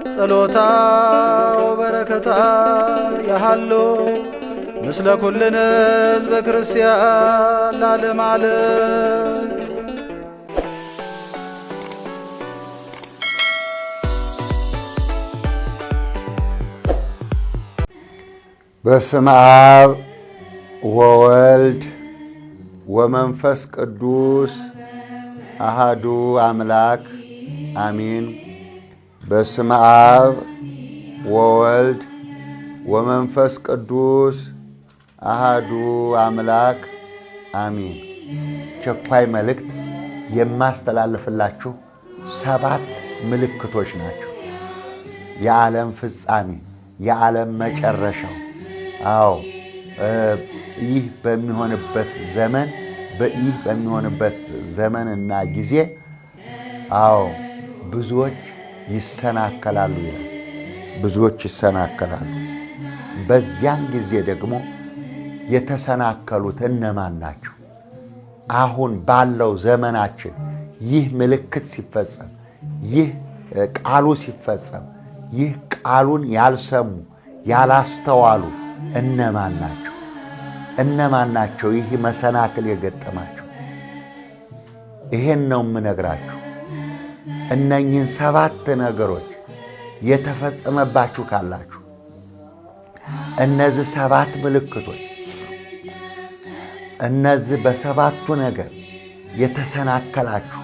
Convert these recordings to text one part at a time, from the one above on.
ጸሎታ ወበረከታ ያሃሎ ምስለ ኩልነ ሕዝበ ክርስቲያን ለዓለመ ዓለም። በስመ አብ ወወልድ ወመንፈስ ቅዱስ አሃዱ አምላክ አሜን። በስመ አብ ወወልድ ወመንፈስ ቅዱስ አሃዱ አምላክ አሜን። ቸኳይ መልእክት የማስተላልፍላችሁ 7 ምልክቶች ናቸው። የዓለም ፍጻሜ፣ የዓለም መጨረሻው። ይህ በሚሆንበት ዘመንና ጊዜ ብዙዎች ይሰናከላሉ ይላል። ብዙዎች ይሰናከላሉ። በዚያን ጊዜ ደግሞ የተሰናከሉት እነማን ናቸው? አሁን ባለው ዘመናችን ይህ ምልክት ሲፈጸም፣ ይህ ቃሉ ሲፈጸም፣ ይህ ቃሉን ያልሰሙ ያላስተዋሉ እነማን ናቸው? እነማን ናቸው? ይህ መሰናክል የገጠማቸው ይሄን ነው የምነግራችሁ። እነኚህን 7 ነገሮች የተፈጸመባችሁ ካላችሁ፣ እነዚህ 7 ምልክቶች፣ እነዚህ በ7ቱ ነገር የተሰናከላችሁ፣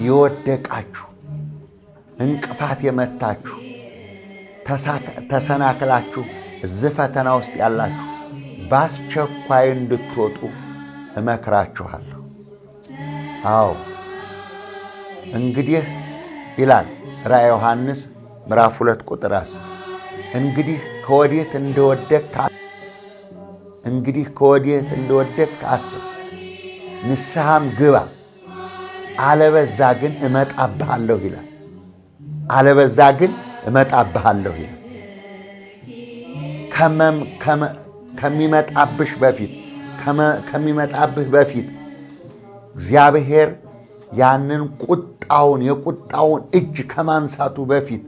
የወደቃችሁ፣ እንቅፋት የመታችሁ፣ ተሰናክላችሁ እዚህ ፈተና ውስጥ ያላችሁ በአስቸኳይ እንድትወጡ እመክራችኋለሁ። እንግዲህ ይላል ራዕየ ዮሐንስ ምዕራፍ 2 ቁጥር 10 እንግዲህ ከወዴት እንደወደቅህ አስብ፣ ንስሐም ግባ፣ አለበዛ ግን እመጣብሃለሁ ይላል። አለበዛ ግን እመጣብሃለሁ ይላል። ከሚመጣብህ በፊት እግዚአብሔር ያንን የቁጣውን እጅ ከማንሳቱ በፊት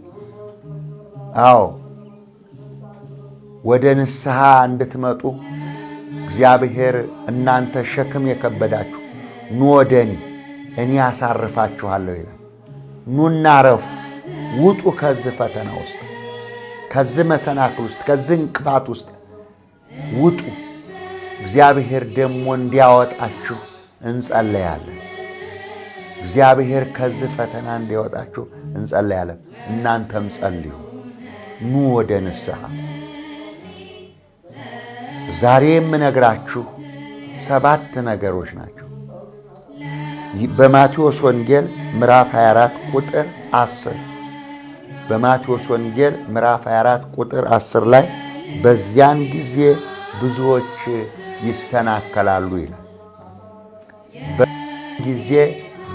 ወደ ንስሐ እንድትመጡ እግዚአብሔር እናንተ ሸክም የከበዳችሁ ኑ ወደ እኔ ያሳርፋችኋለሁ ይላል። ኑና ረፉ፣ ውጡ ከዚህ ፈተና ውስጥ፣ ከዚህ መሰናክል ውስጥ፣ ከዚህ እንቅፋት ውስጥ ውጡ። እግዚአብሔር ደግሞ እንዲያወጣችሁ እንጸለያለን። እግዚአብሔር ከዚህ ፈተና እንዲያወጣችሁ እንጸለያለን። እናንተም ጸልዩ፣ ኑ ወደ ንስሐ። ዛሬ የምነግራችሁ 7 ነገሮች ናቸው። በማቴዎስ ወንጌል ምዕራፍ 24 ቁጥር 10 በማቴዎስ ወንጌል ምዕራፍ 24 ቁጥር 10 ላይ በዚያን ጊዜ ብዙዎች ይሰናከላሉ ይላል። በዚያን ጊዜ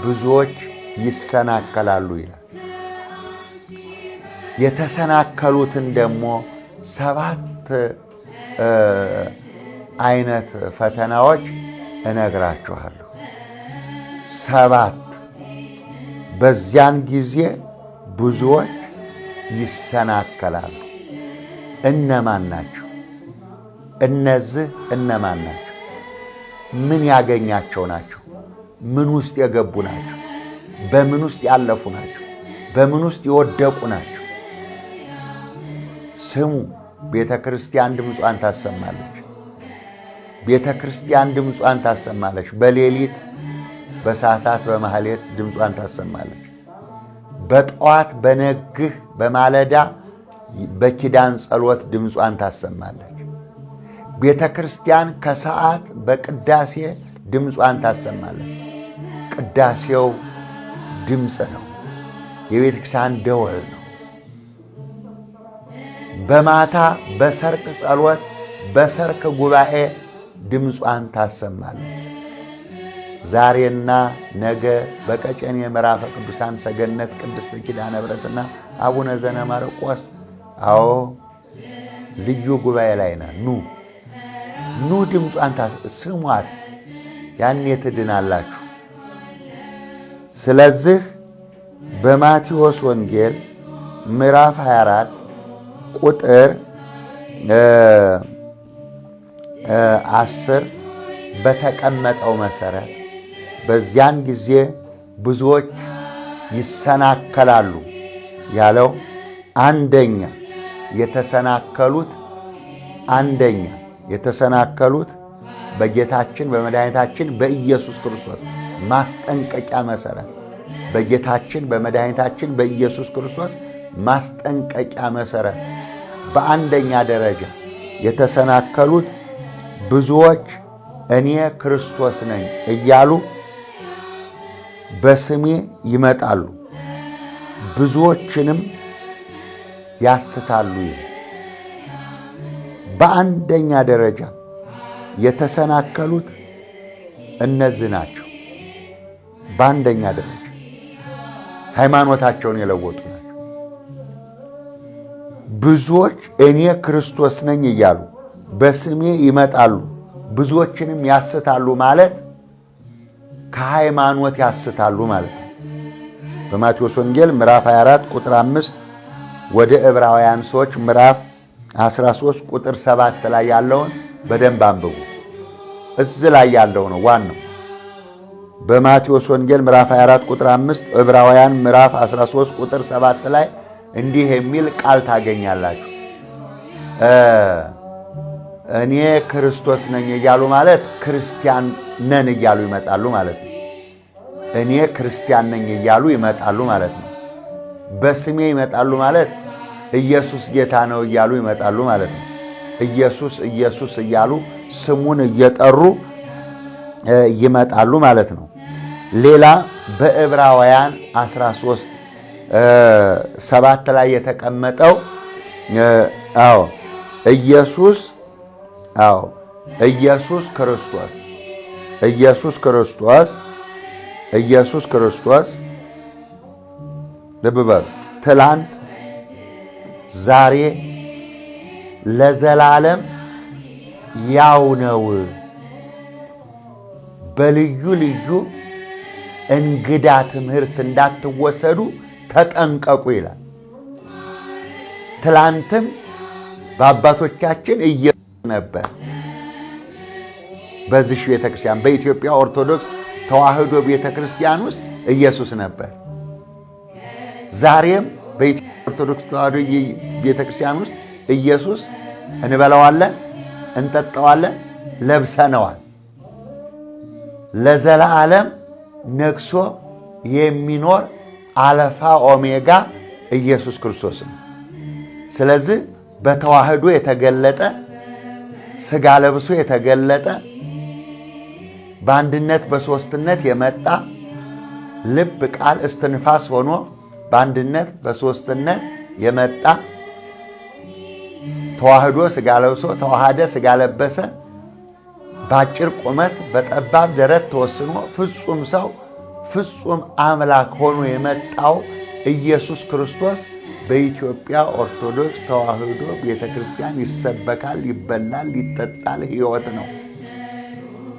ብዙዎች ይሰናከላሉ ይላል። የተሰናከሉትን ደግሞ 7 አይነት ፈተናዎች እነግራችኋለሁ። 7 በዚያን ጊዜ ብዙዎች ይሰናከላሉ። እነማን ናቸው? እነዚህ እነማን ናቸው? ምን ያገኛቸው ናቸው? ምን ውስጥ የገቡ ናቸው? በምን ውስጥ ያለፉ ናቸው? በምን ውስጥ የወደቁ ናቸው? ስሙ። ቤተ ክርስቲያን ድምጿን ታሰማለች። ቤተ ክርስቲያን ድምጿን ታሰማለች። በሌሊት በሰዓታት በማህሌት ድምጿን ታሰማለች። በጠዋት በነግህ በማለዳ በኪዳን ጸሎት ድምጿን ታሰማለች። ቤተ ክርስቲያን ከሰዓት በቅዳሴ ድምጿን ታሰማለች። ቅዳሴው ድምፅ ነው። የቤተ ክርስቲያን ደወል ነው። በማታ በሰርክ ጸሎት በሰርክ ጉባኤ ድምጿን ታሰማለች። ዛሬና ነገ በቀጨኔ ምዕራፈ ቅዱሳን ሰገነት ቅድስት ኪዳነ ምሕረትና አቡነ ዘነማርቆስ ልዩ ጉባኤ ላይ ነን። ኑ ድምጿን ስሟት፣ ያኔ ትድናላችሁ። ስለዚህ በማቴዎስ ወንጌል ምዕራፍ 24 ቁጥር 10 በተቀመጠው መሰረት በዚያን ጊዜ ብዙዎች ይሰናከላሉ ያለው አንደኛ የተሰናከሉት በጌታችን በመድኃኒታችን በኢየሱስ ክርስቶስ ማስጠንቀቂያ መሰረት በጌታችን በመድኃኒታችን በኢየሱስ ክርስቶስ ማስጠንቀቂያ መሰረት በአንደኛ ደረጃ የተሰናከሉት ብዙዎች እኔ ክርስቶስ ነኝ እያሉ በስሜ ይመጣሉ ብዙዎችንም ያስታሉ። በአንደኛ ደረጃ የተሰናከሉት እነዚህ ናቸው። በአንደኛ ደረጃ ሃይማኖታቸውን የለወጡ ናቸው። ብዙዎች እኔ ክርስቶስ ነኝ እያሉ በስሜ ይመጣሉ ብዙዎችንም ያስታሉ ማለት ከሃይማኖት ያስታሉ ማለት ነው። በማቴዎስ ወንጌል ምዕራፍ 24 ቁጥር 5 ወደ ዕብራውያን ሰዎች ምዕራፍ 13 ቁጥር 7 ላይ ያለውን በደንብ አንብቡ። እዚህ ላይ ያለው ነው ዋናው። በማቴዎስ ወንጌል ምዕራፍ 24 ቁጥር 5 ዕብራውያን ምዕራፍ 13 ቁጥር 7 ላይ እንዲህ የሚል ቃል ታገኛላችሁ። እኔ ክርስቶስ ነኝ እያሉ ማለት ክርስቲያን ነን እያሉ ይመጣሉ ማለት ነው። እኔ ክርስቲያን ነኝ እያሉ ይመጣሉ ማለት ነው። በስሜ ይመጣሉ ማለት ኢየሱስ ጌታ ነው እያሉ ይመጣሉ ማለት ነው። ኢየሱስ ኢየሱስ እያሉ ስሙን እየጠሩ ይመጣሉ ማለት ነው። ሌላ በዕብራውያን 13 7 ላይ የተቀመጠው ኢየሱስ ክርስቶስ ልብ በሉ ትላንት ዛሬ ለዘላለም ያው ነው። በልዩ ልዩ እንግዳ ትምህርት እንዳትወሰዱ ተጠንቀቁ ይላል። ትላንትም በአባቶቻችን ኢየሱስ ነበር። በዚህ ቤተክርስቲያን በኢትዮጵያ ኦርቶዶክስ ተዋሕዶ ቤተክርስቲያን ውስጥ ኢየሱስ ነበር። ዛሬም በኢትዮጵያ ኦርቶዶክስ ተዋሕዶ ቤተክርስቲያን ውስጥ ኢየሱስ እንበላዋለን፣ እንጠጣዋለን፣ ለብሰነዋል። ለዘላለም ነግሶ የሚኖር አልፋ ኦሜጋ ኢየሱስ ክርስቶስ ነው። ስለዚህ በተዋሕዶ የተገለጠ ሥጋ ለብሶ የተገለጠ በአንድነት በሦስትነት የመጣ ልብ ቃል እስትንፋስ ሆኖ በአንድነት በሦስትነት የመጣ ተዋሕዶ ሥጋ ለብሶ ተዋሃደ ሥጋ ለበሰ በአጭር ቁመት በጠባብ ደረት ተወስኖ ፍጹም ሰው ፍጹም አምላክ ሆኖ የመጣው ኢየሱስ ክርስቶስ በኢትዮጵያ ኦርቶዶክስ ተዋሕዶ ቤተክርስቲያን ይሰበካል፣ ይበላል፣ ይጠጣል፣ ሕይወት ነው።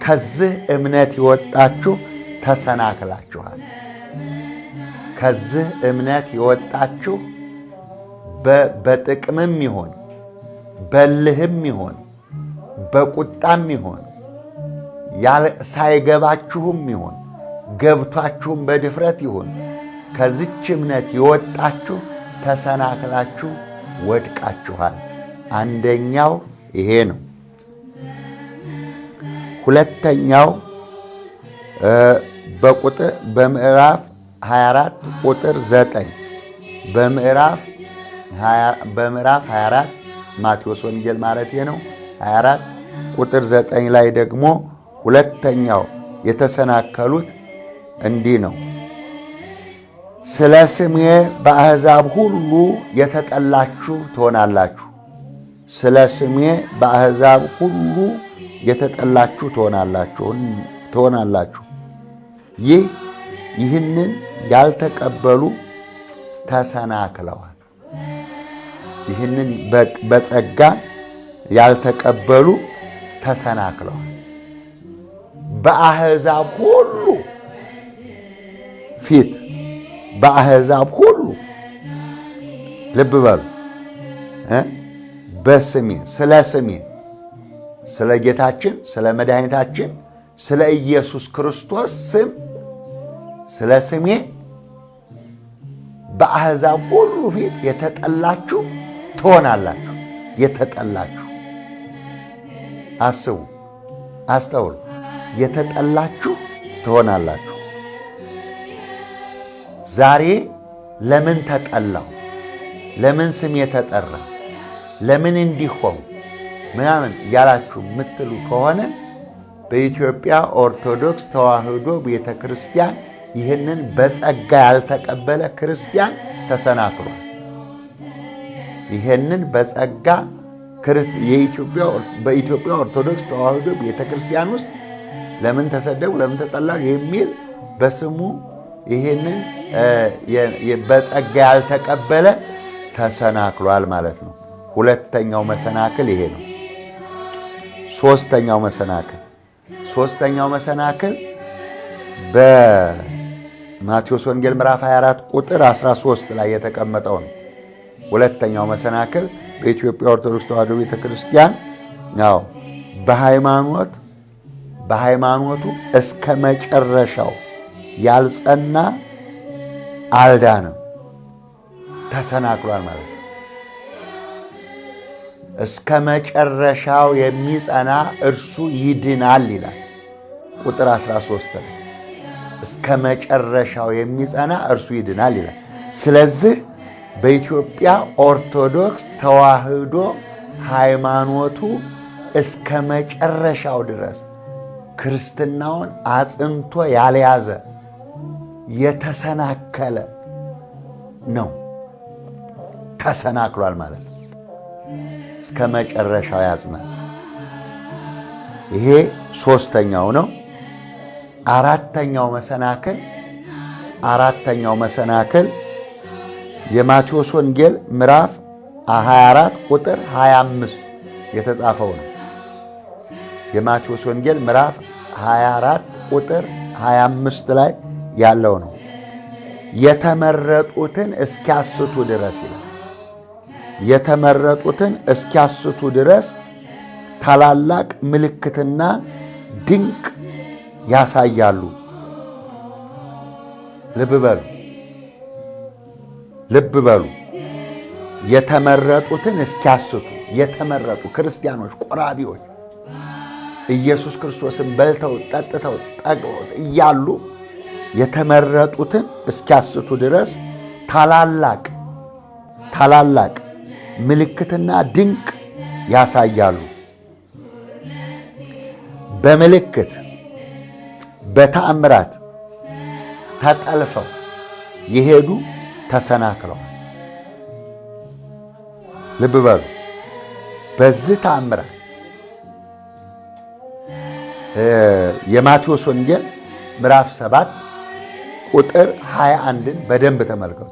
ከዚህ እምነት የወጣችሁ ተሰናክላችኋል። ከዚህ እምነት የወጣችሁ በጥቅምም ይሆን በልህም ይሆን በቁጣም ይሆን ሳይገባችሁም ይሆን ገብቷችሁም በድፍረት ይሆን ከዚች እምነት የወጣችሁ ተሰናክላችሁ ወድቃችኋል። አንደኛው ይሄ ነው። ሁለተኛው በምዕራፍ 24 ቁጥር 9 በምዕራፍ 24 ማቴዎስ ወንጌል ማለት ነው 24 ቁጥር 9 ላይ ደግሞ ሁለተኛው የተሰናከሉት እንዲህ ነው። ስለ ስሜ በአሕዛብ ሁሉ የተጠላችሁ ትሆናላችሁ። ስለ ስሜ በአሕዛብ ሁሉ የተጠላችሁ ትሆናላችሁ። ይህንን ያልተቀበሉ ተሰናክለዋል። ይህንን በጸጋ ያልተቀበሉ ተሰናክለዋል። በአሕዛብ ሁሉ ፊት በአሕዛብ ሁሉ ልብ በሉ። በስሜ ስለ ስሜ ስለ ጌታችን ስለ መድኃኒታችን ስለ ኢየሱስ ክርስቶስ ስም ስለ ስሜ በአሕዛብ ሁሉ ፊት የተጠላችሁ ትሆናላችሁ። የተጠላችሁ አስቡ፣ አስተውሉ። የተጠላችሁ ትሆናላችሁ። ዛሬ ለምን ተጠላው? ለምን ስሜ ተጠራ? ለምን እንዲሆን ምናምን ያላችሁ የምትሉ ከሆነ በኢትዮጵያ ኦርቶዶክስ ተዋሕዶ ቤተ ክርስቲያን ይህንን በጸጋ ያልተቀበለ ክርስቲያን ተሰናክሏል። ይህንን በጸጋ በኢትዮጵያ ኦርቶዶክስ ተዋሕዶ ቤተ ክርስቲያን ውስጥ ለምን ተሰደቡ፣ ለምን ተጠላሁ የሚል በስሙ ይህንን በጸጋ ያልተቀበለ ተሰናክሏል ማለት ነው። ሁለተኛው መሰናክል ይሄ ነው። ሦስተኛው መሰናክል በማቴዎስ ወንጌል ምዕራፍ 24 ቁጥር 13 ላይ የተቀመጠው ነው። ሁለተኛው መሰናክል በኢትዮጵያ ኦርቶዶክስ ተዋሕዶ ቤተ ክርስቲያን ያው በሃይማኖቱ እስከ መጨረሻው ያልጸና አልዳንም፣ ተሰናክሏል ማለት ነው። እስከ መጨረሻው የሚጸና እርሱ ይድናል ይላል ቁጥር 13 ላይ። እስከ መጨረሻው የሚጸና እርሱ ይድናል ይላል። ስለዚህ በኢትዮጵያ ኦርቶዶክስ ተዋሕዶ ሃይማኖቱ እስከ መጨረሻው ድረስ ክርስትናውን አጽንቶ ያልያዘ የተሰናከለ ነው። ተሰናክሏል ማለት ነው። እስከ መጨረሻው ያጽናል። ይሄ ሦስተኛው ነው። አራተኛው መሰናክል የማቴዎስ ወንጌል ምዕራፍ 24 ቁጥር 25 የተጻፈው ነው። የማቴዎስ ወንጌል ምዕራፍ 24 ቁጥር 25 ላይ ያለው ነው። የተመረጡትን እስኪያስቱ ድረስ ይላል። የተመረጡትን እስኪያስቱ ድረስ ታላላቅ ምልክትና ድንቅ ያሳያሉ። ልብ በሉ። የተመረጡትን እስኪያስቱ፣ የተመረጡ ክርስቲያኖች፣ ቆራቢዎች ኢየሱስ ክርስቶስን በልተው ጠጥተው ጠግበው እያሉ የተመረጡትን እስኪያስቱ ድረስ ታላላቅ ምልክትና ድንቅ ያሳያሉ። በምልክት በተአምራት ተጠልፈው የሄዱ ተሰናክለዋል። ልብ በሉ። በዚህ ተአምራት የማቴዎስ ወንጌል ምዕራፍ 7 ቁጥር 21ን በደንብ ተመልከቱ።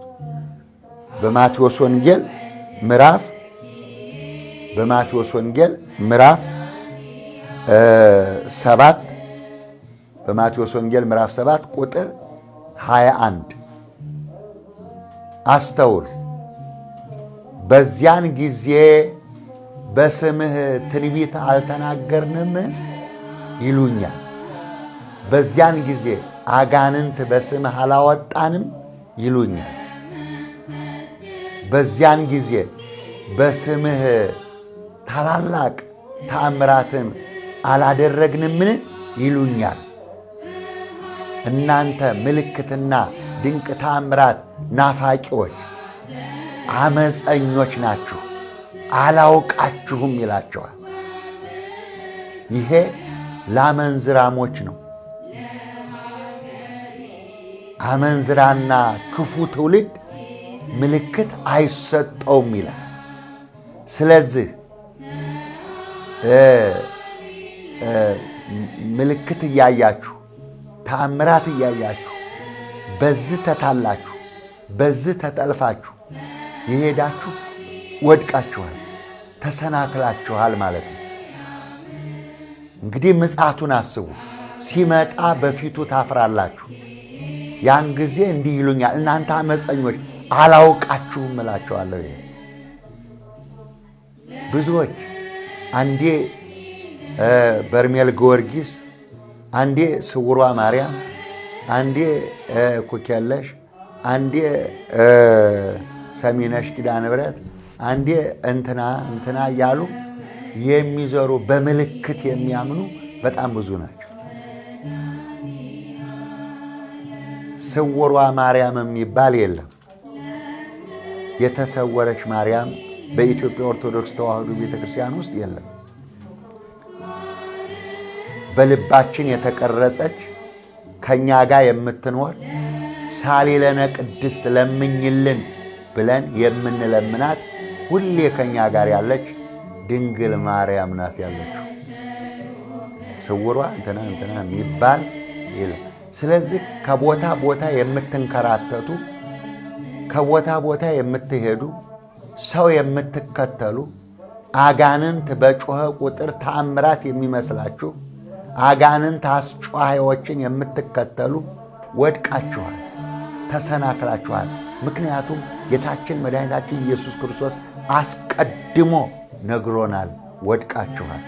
በማቴዎስ ወንጌል ምዕራፍ 7 ቁጥር 21 አስተውል። በዚያን ጊዜ በስምህ ትንቢት አልተናገርንም ይሉኛል። በዚያን ጊዜ አጋንንት በስምህ አላወጣንም ይሉኛል። በዚያን ጊዜ በስምህ ታላላቅ ተአምራትን አላደረግንምን ይሉኛል። እናንተ ምልክትና ድንቅ ተአምራት ናፋቂዎች፣ አመፀኞች ናችሁ፣ አላውቃችሁም ይላቸዋል። ይሄ ለአመንዝራሞች ነው። አመንዝራና ክፉ ትውልድ ምልክት አይሰጠውም ይላል። ስለዚህ ምልክት እያያችሁ ተአምራት እያያችሁ በዚህ ተታላችሁ በዚህ ተጠልፋችሁ የሄዳችሁ ወድቃችኋል፣ ተሰናክላችኋል ማለት ነው። እንግዲህ ምጽአቱን አስቡ። ሲመጣ በፊቱ ታፍራላችሁ። ያን ጊዜ እንዲህ ይሉኛል፣ እናንተ አመፀኞች፣ አላውቃችሁም እላቸዋለሁ። ይሄ ብዙዎች አንዴ በርሜል ጊዮርጊስ፣ አንዴ ስውሯ ማርያም፣ አንዴ ኩክየለሽ፣ አንዴ ሰሚነሽ ኪዳነ ምሕረት፣ አንዴ እንትና እያሉ የሚዘሩ በምልክት የሚያምኑ በጣም ብዙ ናቸው። ስውሯ ማርያም የሚባል የለም። የተሰወረች ማርያም በኢትዮጵያ ኦርቶዶክስ ተዋሕዶ ቤተክርስቲያን ውስጥ የለም። በልባችን የተቀረጸች ከኛ ጋር የምትኖር ሳሊለነ ቅድስት ለምኝልን ብለን የምንለምናት ሁሌ ከኛ ጋር ያለች ድንግል ማርያም ናት ያለችው። ስውሯ እንትና የሚባል የለም። ስለዚህ ከቦታ ቦታ የምትንከራተቱ፣ ከቦታ ቦታ የምትሄዱ፣ ሰው የምትከተሉ፣ አጋንንት በጮኸ ቁጥር ተአምራት የሚመስላችሁ፣ አጋንንት አስጮኻዮችን የምትከተሉ ወድቃችኋል፣ ተሰናክላችኋል። ምክንያቱም ጌታችን መድኃኒታችን ኢየሱስ ክርስቶስ አስቀድሞ ነግሮናል። ወድቃችኋል።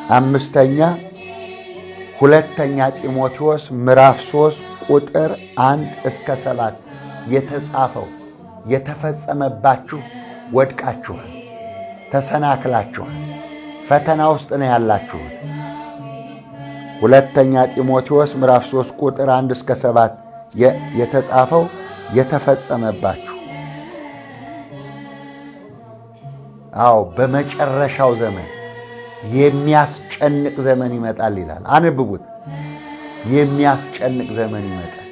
አምስተኛ ሁለተኛ ጢሞቴዎስ ምዕራፍ 3 ቁጥር 1-7 የተጻፈው የተፈጸመባችሁ ወድቃችኋል፣ ተሰናክላችኋል፣ ፈተና ውስጥ ነው ያላችሁት። ሁለተኛ ጢሞቴዎስ ምዕራፍ 3 ቁጥር 1-7 የተጻፈው የተፈጸመባችሁ። አዎ በመጨረሻው ዘመን የሚያስጨንቅ ዘመን ይመጣል ይላል። አንብቡት። የሚያስጨንቅ ዘመን ይመጣል።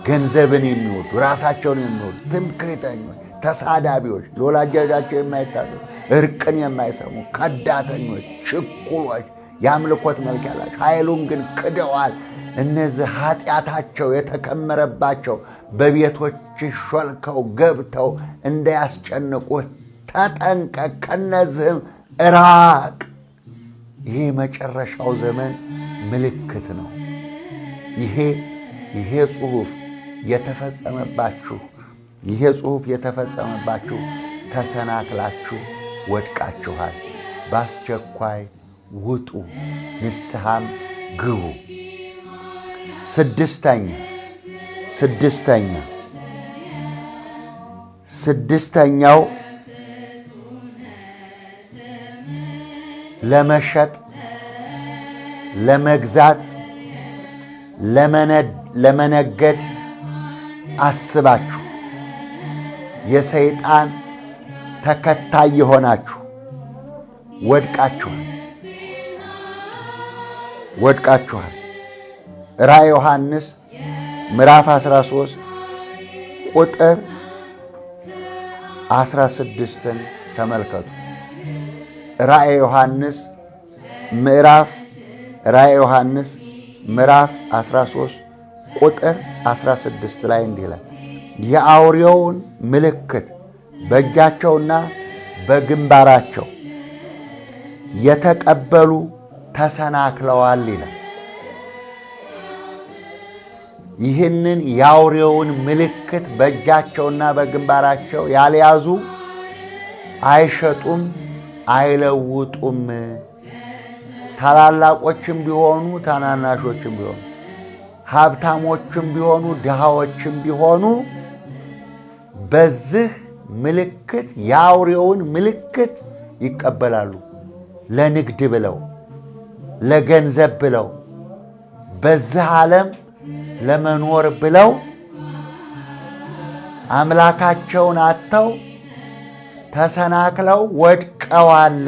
ገንዘብን የሚወዱ፣ ራሳቸውን የሚወዱ፣ ትምክህተኞች፣ ተሳዳቢዎች፣ ለወላጆቻቸው የማይታዘዙ፣ እርቅን የማይሰሙ፣ ከዳተኞች፣ ችኩሎች፣ የአምልኮት መልክ ያላቸው ኃይሉን ግን ክደዋል። እነዚህ ኃጢአታቸው የተከመረባቸው በቤቶች ሾልከው ገብተው እንዳያስጨንቁህ ተጠንቀቅ፣ ከነዚህም ራቅ። ይሄ መጨረሻው ዘመን ምልክት ነው። ይሄ ጽሑፍ የተፈጸመባችሁ ተሰናክላችሁ ወድቃችኋል። በአስቸኳይ ውጡ፣ ንስሐም ግቡ። ስድስተኛው ለመሸጥ፣ ለመግዛት፣ ለመነገድ አስባችሁ የሰይጣን ተከታይ የሆናችሁ ወድቃችኋል። ራዕየ ዮሐንስ ምዕራፍ 13 ቁጥር 16ን ተመልከቱ። ራዕየ ዮሐንስ ምዕራፍ 13 ቁጥር 16 ላይ እንዲህ ይላል፣ የአውሬውን ምልክት በእጃቸውና በግንባራቸው የተቀበሉ ተሰናክለዋል ይላል። ይህንን የአውሬውን ምልክት በእጃቸውና በግንባራቸው ያልያዙ አይሸጡም፣ አይለውጡም። ታላላቆችም ቢሆኑ ታናናሾችም ቢሆኑ፣ ሀብታሞችም ቢሆኑ ድሃዎችም ቢሆኑ በዚህ ምልክት የአውሬውን ምልክት ይቀበላሉ። ለንግድ ብለው፣ ለገንዘብ ብለው፣ በዚህ ዓለም ለመኖር ብለው አምላካቸውን አጥተው ተሰናክለው ወድቀዋል።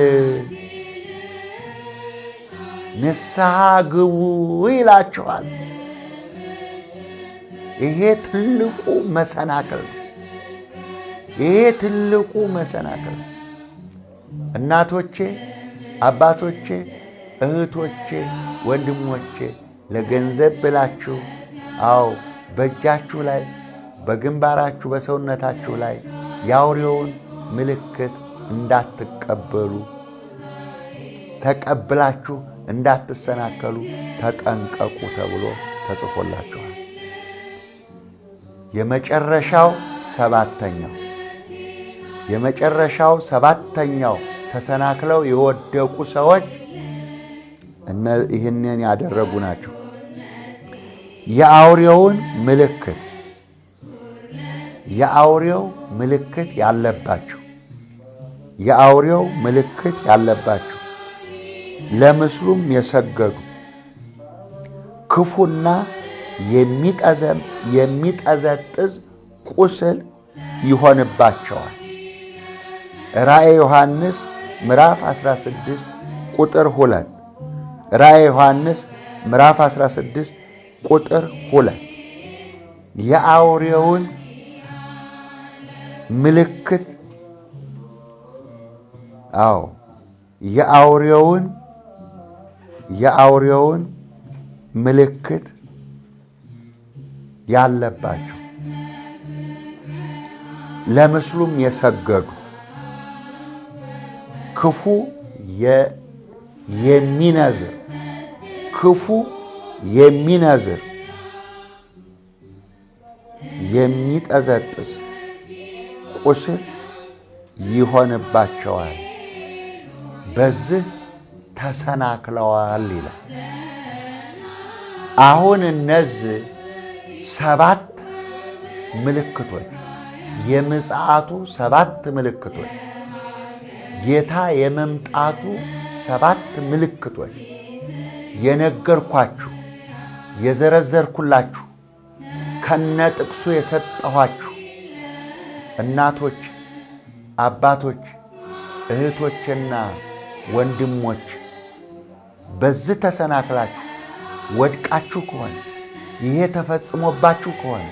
ንስሐ ግቡ ይላቸዋል። ይሄ ትልቁ መሰናክል ነው። እናቶቼ፣ አባቶቼ፣ እህቶቼ፣ ወንድሞቼ ለገንዘብ ብላችሁ በእጃችሁ ላይ፣ በግንባራችሁ፣ በሰውነታችሁ ላይ የአውሬውን ምልክት እንዳትቀበሉ፣ ተቀብላችሁ እንዳትሰናከሉ ተጠንቀቁ ተብሎ ተጽፎላችኋል። የመጨረሻው ሰባተኛው ተሰናክለው የወደቁ ሰዎች ይህንን ያደረጉ ናቸው። የአውሬው ምልክት ያለባቸው ለምስሉም የሰገዱ ክፉና የሚጠዘጥዝ ቁስል ይሆንባቸዋል። ራእየ ዮሐንስ ምዕራፍ 16 ቁጥር 2 ራእየ ዮሐንስ ምዕራፍ 16 ቁጥር 2 የአውሬውን ምልክት የአውሬውን ምልክት ያለባቸው ለምስሉም የሰገዱ ክፉ የሚነዝር የሚጠዘጥዝ ቁስል ይሆንባቸዋል፣ በዚህ ተሰናክለዋል ይላል። አሁን እነዚህ 7 ምልክቶች የምጽአቱ 7 ምልክቶች ጌታ የመምጣቱ 7 ምልክቶች የነገርኳችሁ የዘረዘርኩላችሁ ከነጥቅሱ የሰጠኋችሁ እናቶች፣ አባቶች፣ እህቶችና ወንድሞች በዚህ ተሰናክላችሁ ወድቃችሁ ከሆነ ይሄ ተፈጽሞባችሁ ከሆነ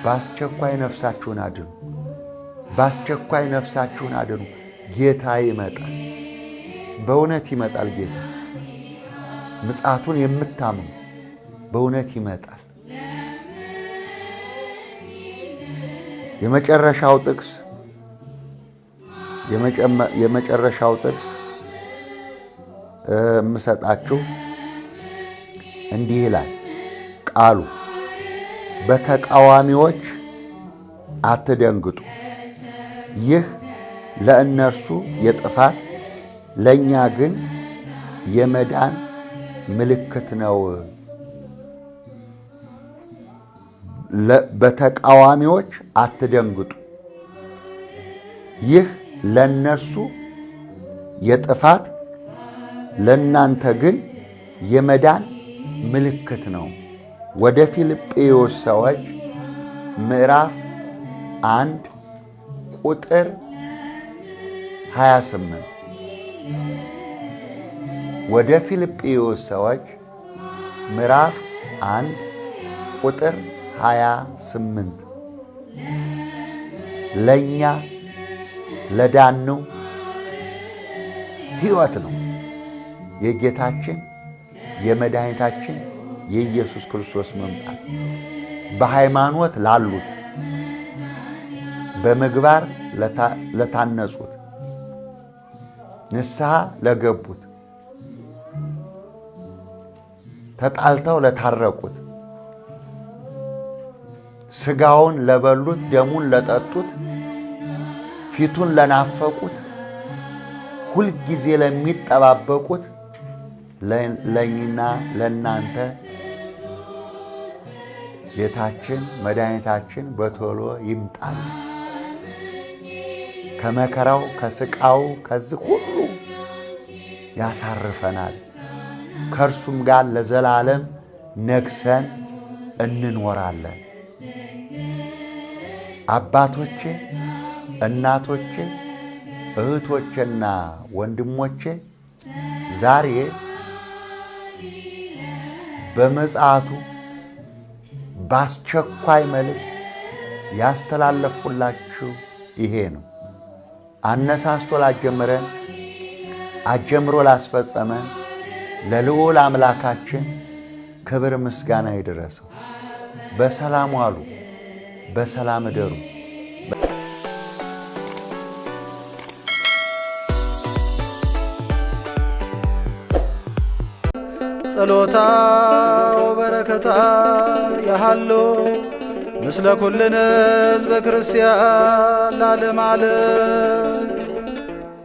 በአስቸኳይ ነፍሳችሁን አድኑ። ጌታ ይመጣል። በእውነት ይመጣል። ጌታ ምጽአቱን የምታምኑ በእውነት ይመጣል። የመጨረሻው ጥቅስ የምሰጣችሁ እንዲህ ይላል ቃሉ፣ በተቃዋሚዎች አትደንግጡ፣ ይህ ለእነርሱ የጥፋት ለእኛ ግን የመዳን ምልክት ነው። በተቃዋሚዎች አትደንግጡ፣ ይህ ለእነርሱ የጥፋት ለእናንተ ግን የመዳን ምልክት ነው። ወደ ፊልጵስዩስ ሰዎች ምዕራፍ 1 ቁጥር 28 ወደ ፊልጵስዩስ ሰዎች ምዕራፍ 1 ቁጥር 28 ለእኛ ለዳነው ሕይወት ነው የጌታችን የመድኃኒታችን የኢየሱስ ክርስቶስ መምጣት። በሃይማኖት ላሉት፣ በምግባር ለታነጹት፣ ንስሐ ለገቡት፣ ተጣልተው ለታረቁት፣ ሥጋውን ለበሉት፣ ደሙን ለጠጡት፣ ፊቱን ለናፈቁት፣ ሁልጊዜ ለሚጠባበቁት ለእኛና ለእናንተ ጌታችን መድኃኒታችን በቶሎ ይምጣል። ከመከራው ከስቃው ከዚህ ሁሉ ያሳርፈናል። ከእርሱም ጋር ለዘላለም ነግሰን እንኖራለን። አባቶቼ፣ እናቶቼ፣ እህቶቼና ወንድሞቼ ዛሬ በምጽአቱ በአስቸኳይ መልእክት ያስተላለፍኩላችሁ ይሄ ነው። አነሳስቶ ላጀመረን አጀምሮ ላስፈጸመን ለልዑል አምላካችን ክብር ምስጋና ይድረሰው። በሰላም ዋሉ፣ በሰላም እደሩ። ጸሎታ ወበረከታ ያሃሎ ምስለ ኩልነ ሕዝበ ክርስቲያን ለዓለመ ዓለም